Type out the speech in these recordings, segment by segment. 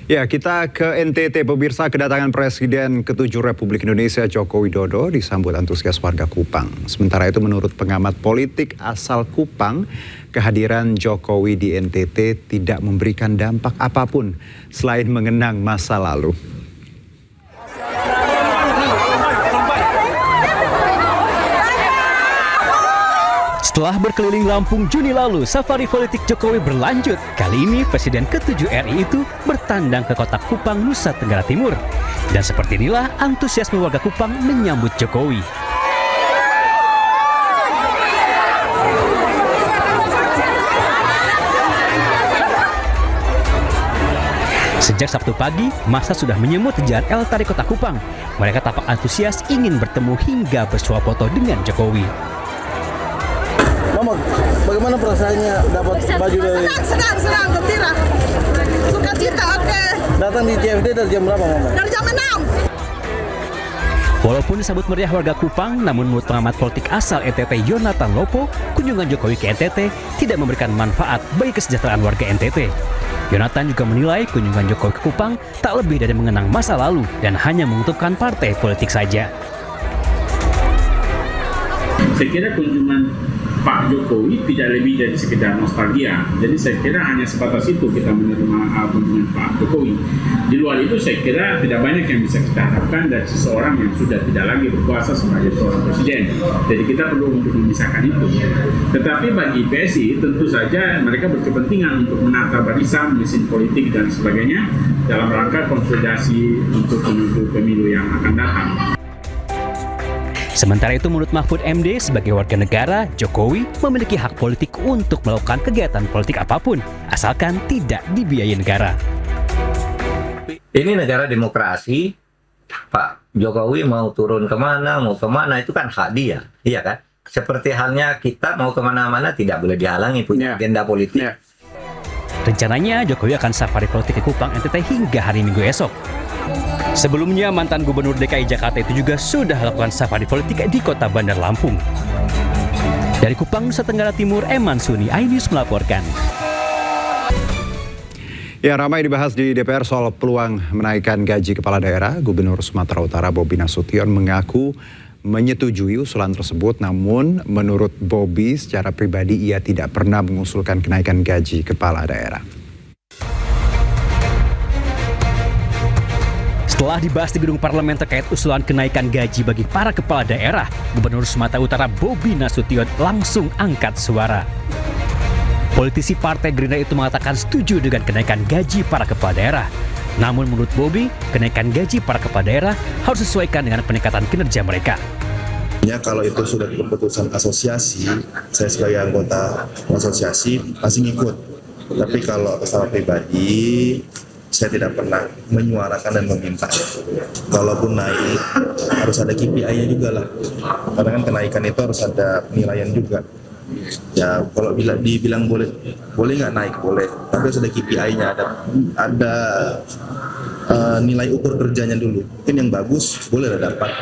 Ya, kita ke NTT. Pemirsa, kedatangan Presiden ke-7 Republik Indonesia Joko Widodo disambut antusias warga Kupang. Sementara itu menurut pengamat politik asal Kupang, kehadiran Jokowi di NTT tidak memberikan dampak apapun selain mengenang masa lalu. Setelah berkeliling Lampung Juni lalu, safari politik Jokowi berlanjut. Kali ini Presiden ke-7 RI itu bertandang ke kota Kupang, Nusa Tenggara Timur. Dan seperti inilah antusiasme warga Kupang menyambut Jokowi. Sejak Sabtu pagi, massa sudah menyemut di Jalan El Tari Kota Kupang. Mereka tampak antusias ingin bertemu hingga bersuah foto dengan Jokowi. Mama, bagaimana perasaannya dapat baju dari... Senang, gembira. Sukacita, oke. Datang di JFD dari jam berapa, Mama? Dari jam 6. Walaupun disambut meriah warga Kupang, namun menurut pengamat politik asal NTT Yonatan Lopo, kunjungan Jokowi ke NTT tidak memberikan manfaat bagi kesejahteraan warga NTT. Yonatan juga menilai kunjungan Jokowi ke Kupang tak lebih dari mengenang masa lalu dan hanya menguntungkan partai politik saja. Saya kira kunjungan Pak Jokowi tidak lebih dari sekedar nostalgia. Jadi saya kira hanya sebatas itu kita menerima kunjungan Pak Jokowi. Di luar itu saya kira tidak banyak yang bisa kita harapkan dari seseorang yang sudah tidak lagi berkuasa sebagai seorang presiden. Jadi kita perlu untuk memisahkan itu. Tetapi bagi PSI tentu saja mereka berkepentingan untuk menata barisan, mesin politik dan sebagainya dalam rangka konsolidasi untuk menuju pemilu yang akan datang. Sementara itu menurut Mahfud MD, sebagai warga negara, Jokowi memiliki hak politik untuk melakukan kegiatan politik apapun, asalkan tidak dibiayai negara. Ini negara demokrasi, Pak Jokowi mau turun kemana, mau kemana, itu kan hak dia, iya kan? Seperti halnya kita mau kemana-mana tidak boleh dihalangi punya agenda politik. Rencananya Jokowi akan safari politik ke Kupang NTT hingga hari Minggu esok. Sebelumnya, mantan Gubernur DKI Jakarta itu juga sudah melakukan safari politik di kota Bandar Lampung. Dari Kupang, Nusa Tenggara Timur, Eman Suni, iNews melaporkan. Ya, ramai dibahas di DPR soal peluang menaikkan gaji kepala daerah. Gubernur Sumatera Utara Bobi Nasution mengaku menyetujui usulan tersebut, namun menurut Bobi secara pribadi ia tidak pernah mengusulkan kenaikan gaji kepala daerah. Setelah dibahas di gedung parlemen terkait usulan kenaikan gaji bagi para kepala daerah, Gubernur Sumatera Utara Bobi Nasution langsung angkat suara. Politisi Partai Gerindra itu mengatakan setuju dengan kenaikan gaji para kepala daerah. Namun menurut Bobi, kenaikan gaji para kepala daerah harus disesuaikan dengan peningkatan kinerja mereka. Ya, kalau itu sudah keputusan asosiasi, saya sebagai anggota asosiasi pasti ngikut. Tapi kalau secara pribadi, saya tidak pernah menyuarakan dan meminta itu. Kalaupun naik, harus ada KPI-nya juga lah. Karena kan kenaikan itu harus ada penilaian juga. Ya, kalau dibilang boleh nggak naik, boleh. Tapi harus ada KPI-nya, ada nilai ukur kerjanya dulu. Mungkin yang bagus, boleh lah dapat.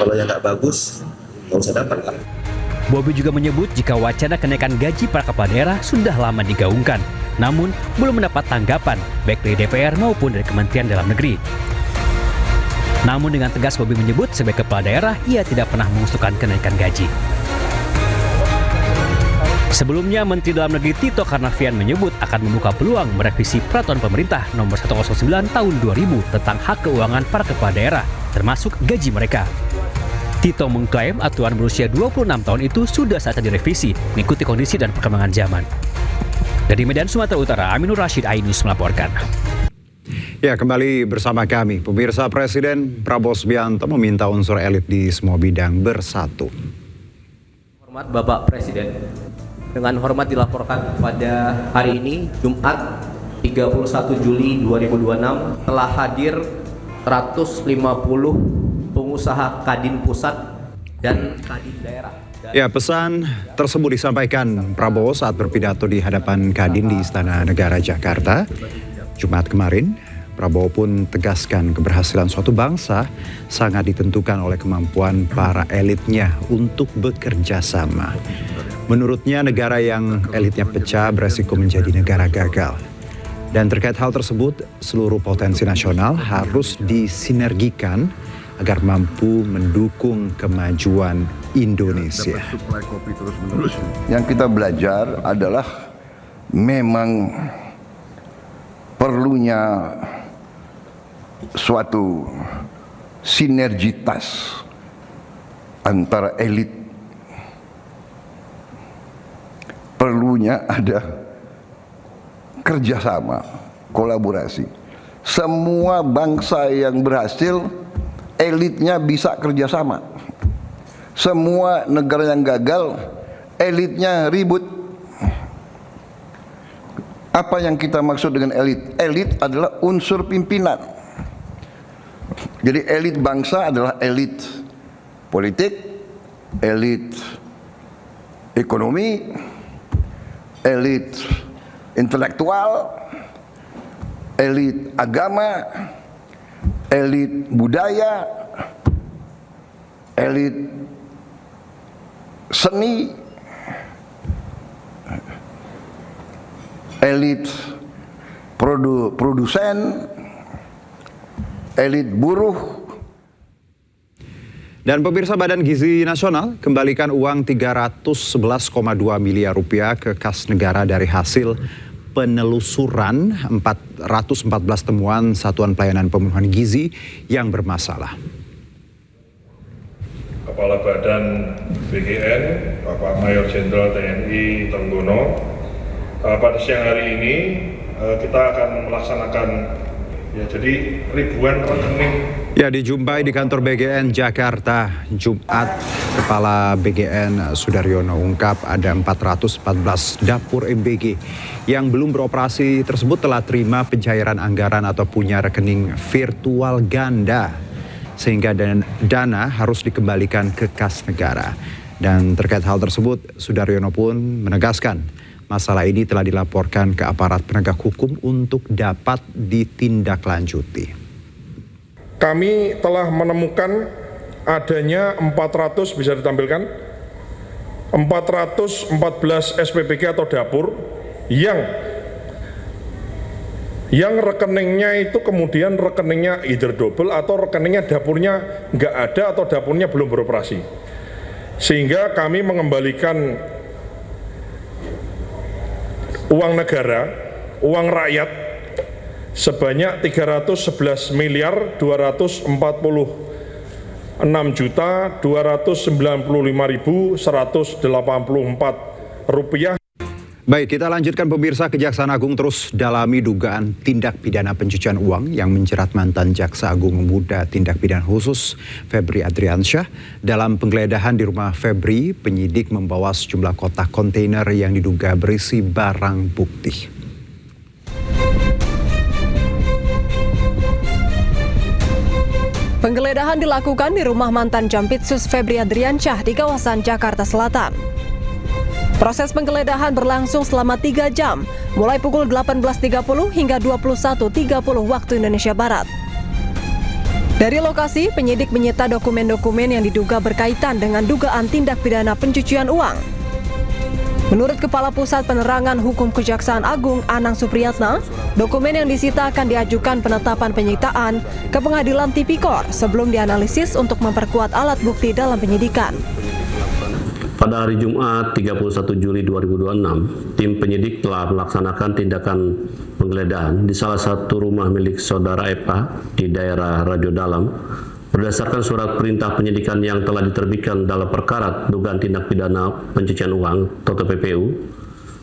Kalau yang nggak bagus, nggak usah dapat lah. Bobi juga menyebut jika wacana kenaikan gaji para kepala daerah sudah lama digaungkan, namun belum mendapat tanggapan baik dari DPR maupun dari Kementerian Dalam Negeri. Namun dengan tegas Bobi menyebut sebagai kepala daerah ia tidak pernah mengusulkan kenaikan gaji. Sebelumnya Menteri Dalam Negeri Tito Karnavian menyebut akan membuka peluang merevisi Peraturan Pemerintah Nomor 109 Tahun 2000 tentang hak keuangan para kepala daerah, termasuk gaji mereka. Tito mengklaim aturan berusia 26 tahun itu sudah saatnya direvisi, mengikuti kondisi dan perkembangan zaman. Dari Medan, Sumatera Utara, Aminur Rashid, iNews melaporkan. Ya, kembali bersama kami. Pemirsa, Presiden Prabowo Subianto meminta unsur elit di semua bidang bersatu. Hormat Bapak Presiden, dengan hormat dilaporkan pada hari ini, Jumat 31 Juli 2026, telah hadir 150 pengusaha Kadin Pusat dan Kadin Daerah. Ya, pesan tersebut disampaikan Prabowo saat berpidato di hadapan Kadin di Istana Negara Jakarta Jumat kemarin. Prabowo pun tegaskan keberhasilan suatu bangsa sangat ditentukan oleh kemampuan para elitnya untuk bekerja sama. Menurutnya negara yang elitnya pecah beresiko menjadi negara gagal. Dan terkait hal tersebut, seluruh potensi nasional harus disinergikan agar mampu mendukung kemajuan Indonesia. Yang kita belajar adalah memang perlunya suatu sinergitas antara elit. Perlunya ada kerjasama, kolaborasi. Semua bangsa yang berhasil, elitnya bisa kerjasama. Semua negara yang gagal, elitnya ribut. Apa yang kita maksud dengan elit? Elit adalah unsur pimpinan. Jadi elit bangsa adalah elit politik, elit ekonomi, elit intelektual, elit agama, elit budaya, elit seni, elit produsen, elit buruh. Dan pemirsa, Badan Gizi Nasional kembalikan uang 311,2 miliar rupiah ke kas negara dari hasil penelusuran 414 temuan Satuan Pelayanan Pemenuhan Gizi yang bermasalah. Kepala Badan BGN, Bapak Mayor Jenderal TNI Trenggono, pada siang hari ini kita akan melaksanakan jadi ribuan rekening. Ya, dijumpai di kantor BGN Jakarta Jumat, Kepala BGN Sudaryono ungkap ada 414 dapur MBG yang belum beroperasi tersebut telah terima pencairan anggaran atau punya rekening virtual ganda, sehingga dana harus dikembalikan ke kas negara. Dan terkait hal tersebut, Sudaryono pun menegaskan masalah ini telah dilaporkan ke aparat penegak hukum untuk dapat ditindaklanjuti. Kami telah menemukan adanya 400, bisa ditampilkan, 414 SPBG atau dapur yang rekeningnya itu kemudian rekeningnya either double atau rekeningnya dapurnya nggak ada atau dapurnya belum beroperasi. Sehingga kami mengembalikan uang negara, uang rakyat sebanyak 311 miliar 246.295.184 rupiah. Baik, kita lanjutkan pemirsa. Kejaksaan Agung terus dalami dugaan tindak pidana pencucian uang yang menjerat mantan Jaksa Agung Muda Tindak Pidana Khusus Febri Adriansyah. Dalam penggeledahan di rumah Febri, penyidik membawa sejumlah kotak kontainer yang diduga berisi barang bukti. Penggeledahan dilakukan di rumah mantan Jampitsus Febri Adriansyah di kawasan Jakarta Selatan. Proses penggeledahan berlangsung selama 3 jam, mulai pukul 18.30 hingga 21.30 waktu Indonesia Barat. Dari lokasi, penyidik menyita dokumen-dokumen yang diduga berkaitan dengan dugaan tindak pidana pencucian uang. Menurut Kepala Pusat Penerangan Hukum Kejaksaan Agung Anang Supriyatna, dokumen yang disita akan diajukan penetapan penyitaan ke Pengadilan Tipikor sebelum dianalisis untuk memperkuat alat bukti dalam penyidikan. Pada hari Jumat 31 Juli 2026, tim penyidik telah melaksanakan tindakan penggeledahan di salah satu rumah milik saudara Epa di daerah Rajo Dalam. Berdasarkan surat perintah penyidikan yang telah diterbitkan dalam perkara dugaan tindak pidana pencucian uang atau TPPU,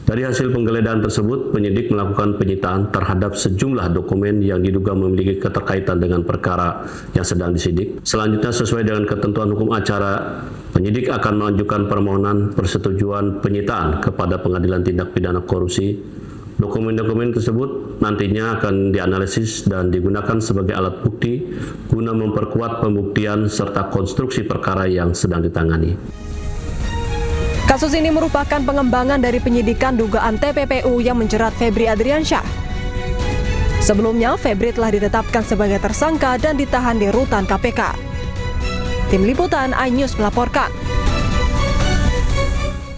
dari hasil penggeledahan tersebut, penyidik melakukan penyitaan terhadap sejumlah dokumen yang diduga memiliki keterkaitan dengan perkara yang sedang disidik. Selanjutnya, sesuai dengan ketentuan hukum acara, penyidik akan mengajukan permohonan persetujuan penyitaan kepada Pengadilan Tindak Pidana Korupsi. Dokumen-dokumen tersebut nantinya akan dianalisis dan digunakan sebagai alat bukti guna memperkuat pembuktian serta konstruksi perkara yang sedang ditangani. Kasus ini merupakan pengembangan dari penyidikan dugaan TPPU yang menjerat Febri Adriansyah. Sebelumnya, Febri telah ditetapkan sebagai tersangka dan ditahan di rutan KPK. Tim Liputan iNews melaporkan.